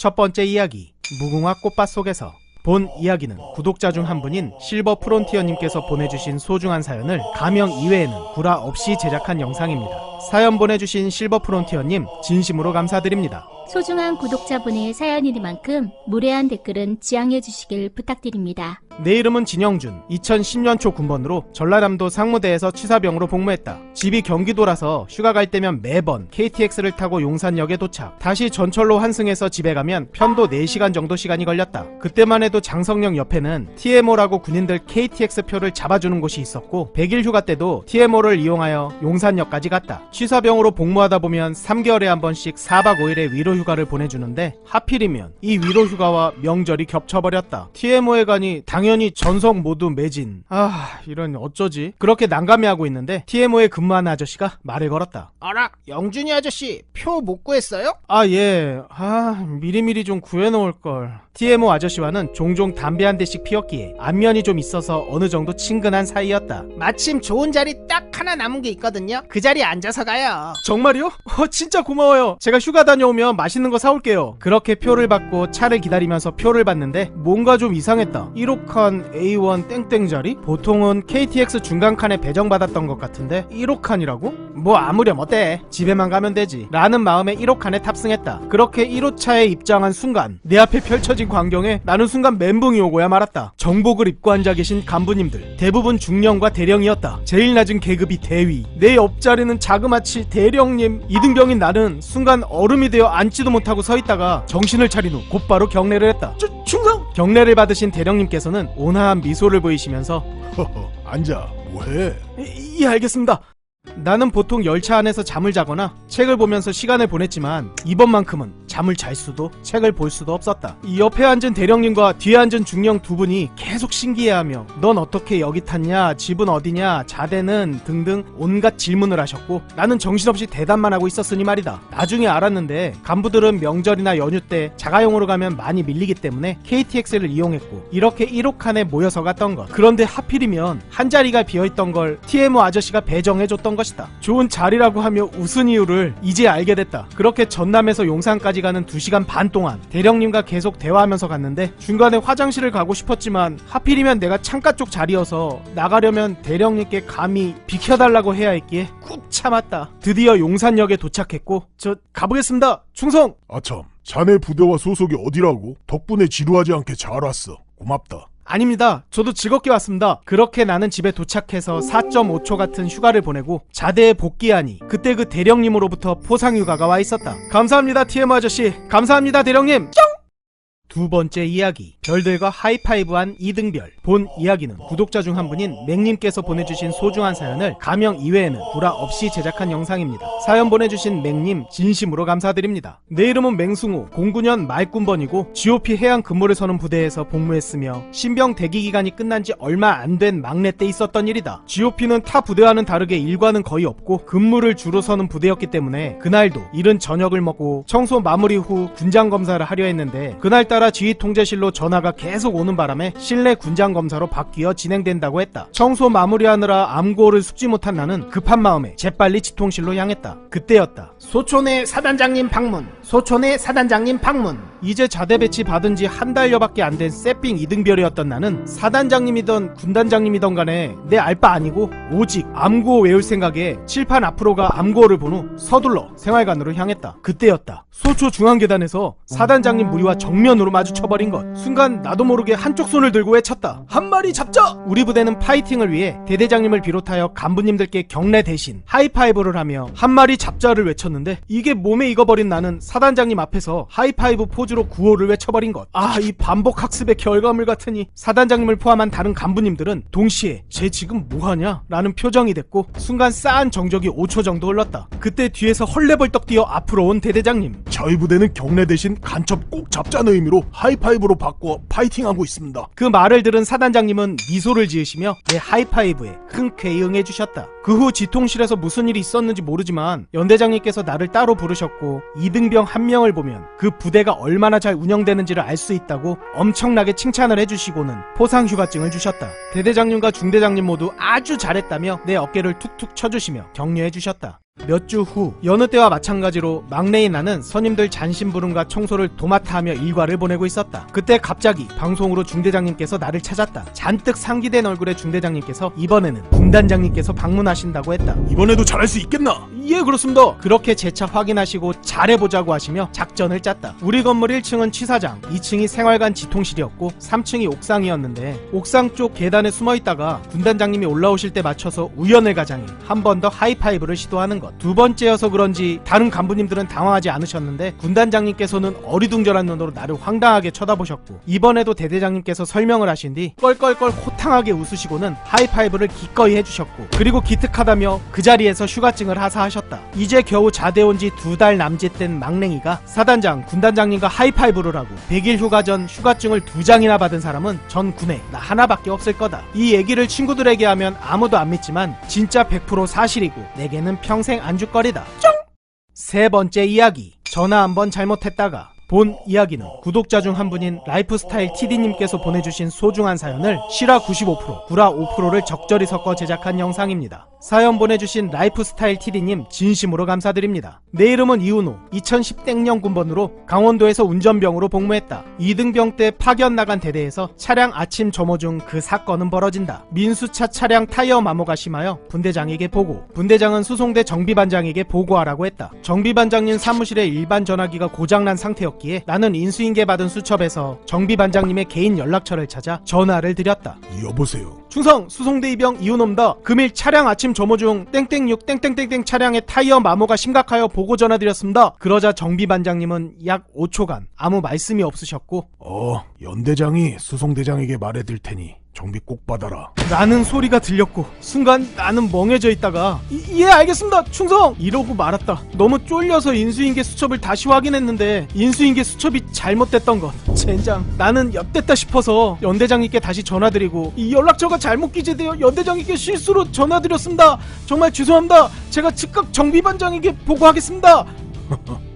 첫 번째 이야기, 무궁화 꽃밭 속에서. 본 이야기는 구독자 중 한 분인 실버 프론티어님께서 보내주신 소중한 사연을 가명 이외에는 구라 없이 제작한 영상입니다. 사연 보내주신 실버 프론티어님 진심으로 감사드립니다. 소중한 구독자분의 사연이니만큼 무례한 댓글은 지양해 주시길 부탁드립니다. 내 이름은 진영준. 2010년 초 군번으로 전라남도 상무대에서 취사병으로 복무했다. 집이 경기도라서 휴가 갈 때면 매번 KTX를 타고 용산역에 도착. 다시 전철로 환승해서 집에 가면 편도 4시간 정도 시간이 걸렸다. 그때만 해도 장성역 옆에는 TMO라고 군인들 KTX 표를 잡아주는 곳이 있었고 100일 휴가 때도 TMO를 이용하여 용산역까지 갔다. 취사병으로 복무하다 보면 3개월에 한 번씩 4박 5일의 위로 휴가를 보내주는데 하필이면 이 위로 휴가와 명절이 겹쳐버렸다. TMO에 가니 당연히 전석 모두 매진. 이런 어쩌지? 그렇게 난감해하고 있는데 TMO에 근무하는 아저씨가 말을 걸었다. 어라, 영준이 아저씨 표 못 구했어요? 예. 미리미리 좀 구해놓을걸. TMO 아저씨와는 종종 담배 한 대씩 피웠기에 안면이 좀 있어서 어느 정도 친근한 사이였다. 마침 좋은 자리 딱 하나 남은 게 있거든요. 그 자리에 앉아서 가요. 정말이요? 진짜 고마워요. 제가 휴가 다녀오면 맛있는 거 사올게요. 그렇게 표를 받고 차를 기다리면서 표를 봤는데 뭔가 좀 이상했다. 1호칸 A1 땡땡 자리? 보통은 KTX 중간칸에 배정받았던 것 같은데 1호칸이라고? 뭐 아무렴 어때? 집에만 가면 되지 라는 마음에 1호칸에 탑승했다. 그렇게 1호차에 입장한 순간 내 앞에 펼쳐진 광경에 나는 순간 멘붕이 오고야 말았다. 정복을 입고 앉아 계신 간부님들 대부분 중령과 대령이었다. 제일 낮은 계급이 대위, 내 옆자리는 자그마치 대령님. 이등병인 나는 순간 얼음이 되어 앉지도 못하고 서 있다가 정신을 차린 후 곧바로 경례를 했다. 충성! 경례를 받으신 대령님께서는 온화한 미소를 보이시면서 앉아, 뭐해? 예, 알겠습니다. 나는 보통 열차 안에서 잠을 자거나 책을 보면서 시간을 보냈지만 이번만큼은 잠을 잘 수도 책을 볼 수도 없었다. 이 옆에 앉은 대령님과 뒤에 앉은 중령 두 분이 계속 신기해하며 넌 어떻게 여기 탔냐, 집은 어디냐, 자대는 등등 온갖 질문을 하셨고 나는 정신없이 대답만 하고 있었으니 말이다. 나중에 알았는데 간부들은 명절이나 연휴 때 자가용으로 가면 많이 밀리기 때문에 KTX를 이용했고 이렇게 1호칸에 모여서 갔던 것. 그런데 하필이면 한 자리가 비어있던 걸 TMO 아저씨가 배정해줬던 것이다. 좋은 자리라고 하며 웃은 이유를 이제 알게 됐다. 그렇게 전남에서 용산까지 가는 2시간 반 동안 대령님과 계속 대화하면서 갔는데 중간에 화장실을 가고 싶었지만 하필이면 내가 창가 쪽 자리여서 나가려면 대령님께 감히 비켜달라고 해야 했기에 꾹 참았다. 드디어 용산역에 도착했고 가보겠습니다. 충성! 아참, 자네 부대와 소속이 어디라고? 덕분에 지루하지 않게 잘 왔어. 고맙다. 아닙니다. 저도 즐겁게 왔습니다. 그렇게 나는 집에 도착해서 4.5초 같은 휴가를 보내고 자대에 복귀하니 그때 그 대령님으로부터 포상휴가가 와 있었다. 감사합니다 TMO 아저씨. 감사합니다 대령님. 두 번째 이야기, 별들과 하이파이브한 이등별. 본 이야기는 구독자 중 한 분인 맥님께서 보내주신 소중한 사연을 가명 이외에는 구라 없이 제작한 영상입니다. 사연 보내주신 맥님 진심으로 감사드립니다. 내 이름은 맹승우, 09년 말군번이고 GOP 해양 근무를 서는 부대에서 복무했으며 신병 대기 기간이 끝난 지 얼마 안 된 막내 때 있었던 일이다. GOP는 타 부대와는 다르게 일과는 거의 없고 근무를 주로 서는 부대였기 때문에 그날도 이른 저녁을 먹고 청소 마무리 후 군장 검사를 하려 했는데 그날따라 지휘 통제실로 전화가 계속 오는 바람에 실내 군장 검사로 바뀌어 진행된다고 했다. 청소 마무리하느라 암고를 숙지 못한 나는 급한 마음에 재빨리 지통실로 향했다. 그때였다. 소촌의 사단장님 방문. 소촌의 사단장님 방문. 이제 자대 배치 받은 지 한 달여밖에 안 된 새삥 이등별이었던 나는 사단장님이던 군단장님이던 간에 내 알바 아니고 오직 암고 외울 생각에 칠판 앞으로가 암고를 본 후 서둘러 생활관으로 향했다. 그때였다. 소초 중앙계단에서 사단장님 무리와 정면으로 마주쳐버린 것. 순간 나도 모르게 한쪽 손을 들고 외쳤다. 한 마리 잡자! 우리 부대는 파이팅을 위해 대대장님을 비롯하여 간부님들께 경례 대신 하이파이브를 하며 한 마리 잡자를 외쳤는데 이게 몸에 익어버린 나는 사단장님 앞에서 하이파이브 포즈로 구호를 외쳐버린 것. 이 반복 학습의 결과물 같으니 사단장님을 포함한 다른 간부님들은 동시에 쟤 지금 뭐하냐? 라는 표정이 됐고 순간 싸한 정적이 5초 정도 흘렀다. 그때 뒤에서 헐레벌떡 뛰어 앞으로 온 대대장님. 저희 부대는 경례 대신 간첩 꼭 잡자는 의미로 하이파이브로 바꿔 파이팅하고 있습니다. 그 말을 들은 사단장님은 미소를 지으시며 내 하이파이브에 흔쾌히 응해주셨다. 그 후 지통실에서 무슨 일이 있었는지 모르지만 연대장님께서 나를 따로 부르셨고 이등병 한 명을 보면 그 부대가 얼마나 잘 운영되는지를 알 수 있다고 엄청나게 칭찬을 해주시고는 포상휴가증을 주셨다. 대대장님과 중대장님 모두 아주 잘했다며 내 어깨를 툭툭 쳐주시며 격려해주셨다. 몇 주 후 여느 때와 마찬가지로 막내인 나는 선임들 잔심부름과 청소를 도맡아 하며 일과를 보내고 있었다. 그때 갑자기 방송으로 중대장님께서 나를 찾았다. 잔뜩 상기된 얼굴의 중대장님께서 이번에는 분단장님께서 방문하신다고 했다. 이번에도 잘할 수 있겠나? 예, 그렇습니다. 그렇게 재차 확인하시고 잘해보자고 하시며 작전을 짰다. 우리 건물 1층은 취사장, 2층이 생활관 지통실이었고 3층이 옥상이었는데 옥상 쪽 계단에 숨어있다가 군단장님이 올라오실 때 맞춰서 우연을 가장해 한 번 더 하이파이브를 시도하는 것. 두 번째여서 그런지 다른 간부님들은 당황하지 않으셨는데 군단장님께서는 어리둥절한 눈으로 나를 황당하게 쳐다보셨고 이번에도 대대장님께서 설명을 하신 뒤 껄껄껄 호탕하게 웃으시고는 하이파이브를 기꺼이 해주셨고 그리고 기특하다며 그 자리에서 휴가증을 하사하셨다. 이제 겨우 자대 온 지 2달 남짓된 막냉이가 사단장, 군단장님과 하이파이브를 하고 100일 휴가 전 휴가증을 2장이나 받은 사람은 전 군에 나 하나밖에 없을 거다. 이 얘기를 친구들에게 하면 아무도 안 믿지만 진짜 100% 사실이고 내게는 평생 안주거리다. 세 번째 이야기. 전화 한번 잘못했다가. 본 이야기는 구독자 중 한 분인 라이프스타일 TD님께서 보내주신 소중한 사연을 실화 95%, 구라 5%를 적절히 섞어 제작한 영상입니다. 사연 보내주신 라이프스타일 TD님 진심으로 감사드립니다. 내 이름은 이은호, 2010땡년 군번으로 강원도에서 운전병으로 복무했다. 2등병 때 파견 나간 대대에서 차량 아침 점호 중 그 사건은 벌어진다. 민수차 차량 타이어 마모가 심하여 분대장에게 보고, 분대장은 수송대 정비반장에게 보고하라고 했다. 정비반장님 사무실에 일반 전화기가 고장난 상태였기에 나는 인수인계 받은 수첩에서 정비반장님의 개인 연락처를 찾아 전화를 드렸다. 여보세요. 충성 수송대 이병 이은호입니다. 금일 차량 아침 점호 중 땡땡6 땡땡땡땡 차량의 타이어 마모가 심각하여 보고 전화드렸습니다. 그러자 정비반장님은 약 5초간 아무 말씀이 없으셨고 연대장이 수송대장에게 말해둘 테니 정비 꼭 받아라. 라는 소리가 들렸고 순간 나는 멍해져 있다가 예 알겠습니다 충성 이러고 말았다. 너무 쫄려서 인수인계 수첩을 다시 확인했는데 인수인계 수첩이 잘못됐던 것. 젠장. 나는 엿됐다 싶어서 연대장님께 다시 전화드리고 이 연락처가 잘못 기재되어 연대장님께 실수로 전화드렸습니다. 정말 죄송합니다. 제가 즉각 정비반장에게 보고하겠습니다.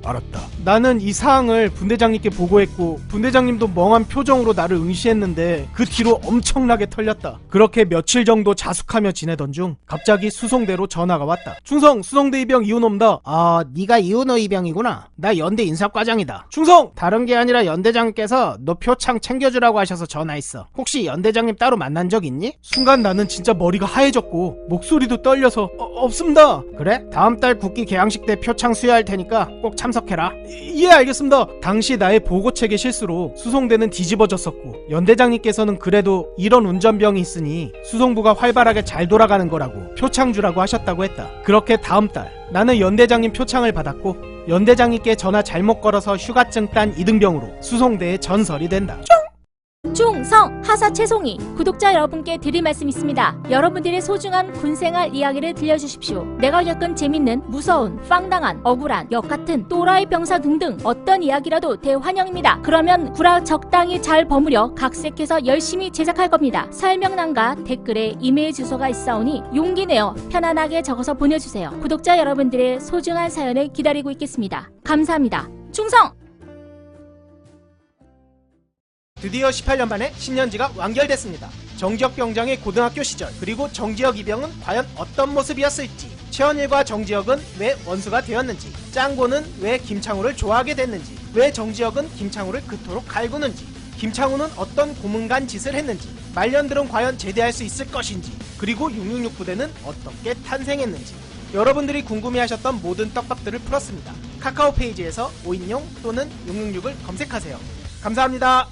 알았다. 나는 이 사항을 분대장님께 보고했고 분대장님도 멍한 표정으로 나를 응시했는데 그 뒤로 엄청나게 털렸다. 그렇게 며칠 정도 자숙하며 지내던 중 갑자기 수송대로 전화가 왔다. 충성 수송대 이병 이은호입니다. 아, 네가 이은호 이병이구나. 나 연대 인사과장이다. 충성! 다른 게 아니라 연대장님께서 너 표창 챙겨주라고 하셔서 전화했어. 혹시 연대장님 따로 만난 적 있니? 순간 나는 진짜 머리가 하얘졌고 목소리도 떨려서 없습니다. 그래? 다음 달 국기 개항식 때 표창 수여할 테니까 꼭 참석해라. 예 알겠습니다. 당시 나의 보고책의 실수로 수송대는 뒤집어졌었고 연대장님께서는 그래도 이런 운전병이 있으니 수송부가 활발하게 잘 돌아가는 거라고 표창 주라고 하셨다고 했다. 그렇게 다음 달 나는 연대장님 표창을 받았고 연대장님께 전화 잘못 걸어서 휴가증 딴 2등병으로 수송대의 전설이 된다. 충성 하사 최송이 구독자 여러분께 드릴 말씀 있습니다. 여러분들의 소중한 군생활 이야기를 들려주십시오. 내가 겪은 재밌는, 무서운, 빵당한, 억울한, 역같은 또라이 병사 등등 어떤 이야기라도 대환영입니다. 그러면 구라 적당히 잘 버무려 각색해서 열심히 제작할 겁니다. 설명란과 댓글에 이메일 주소가 있사오니 용기 내어 편안하게 적어서 보내주세요. 구독자 여러분들의 소중한 사연을 기다리고 있겠습니다. 감사합니다. 충성! 드디어 18년 만에 신년지가 완결됐습니다. 정지혁 병장의 고등학교 시절 그리고 정지혁 이병은 과연 어떤 모습이었을지, 최원일과 정지혁은 왜 원수가 되었는지, 짱고는 왜 김창호를 좋아하게 됐는지, 왜 정지혁은 김창호를 그토록 갈구는지, 김창호는 어떤 고문간 짓을 했는지, 말년들은 과연 제대할 수 있을 것인지, 그리고 666 부대는 어떻게 탄생했는지 여러분들이 궁금해하셨던 모든 떡밥들을 풀었습니다. 카카오 페이지에서 5인용 또는 666을 검색하세요. 감사합니다.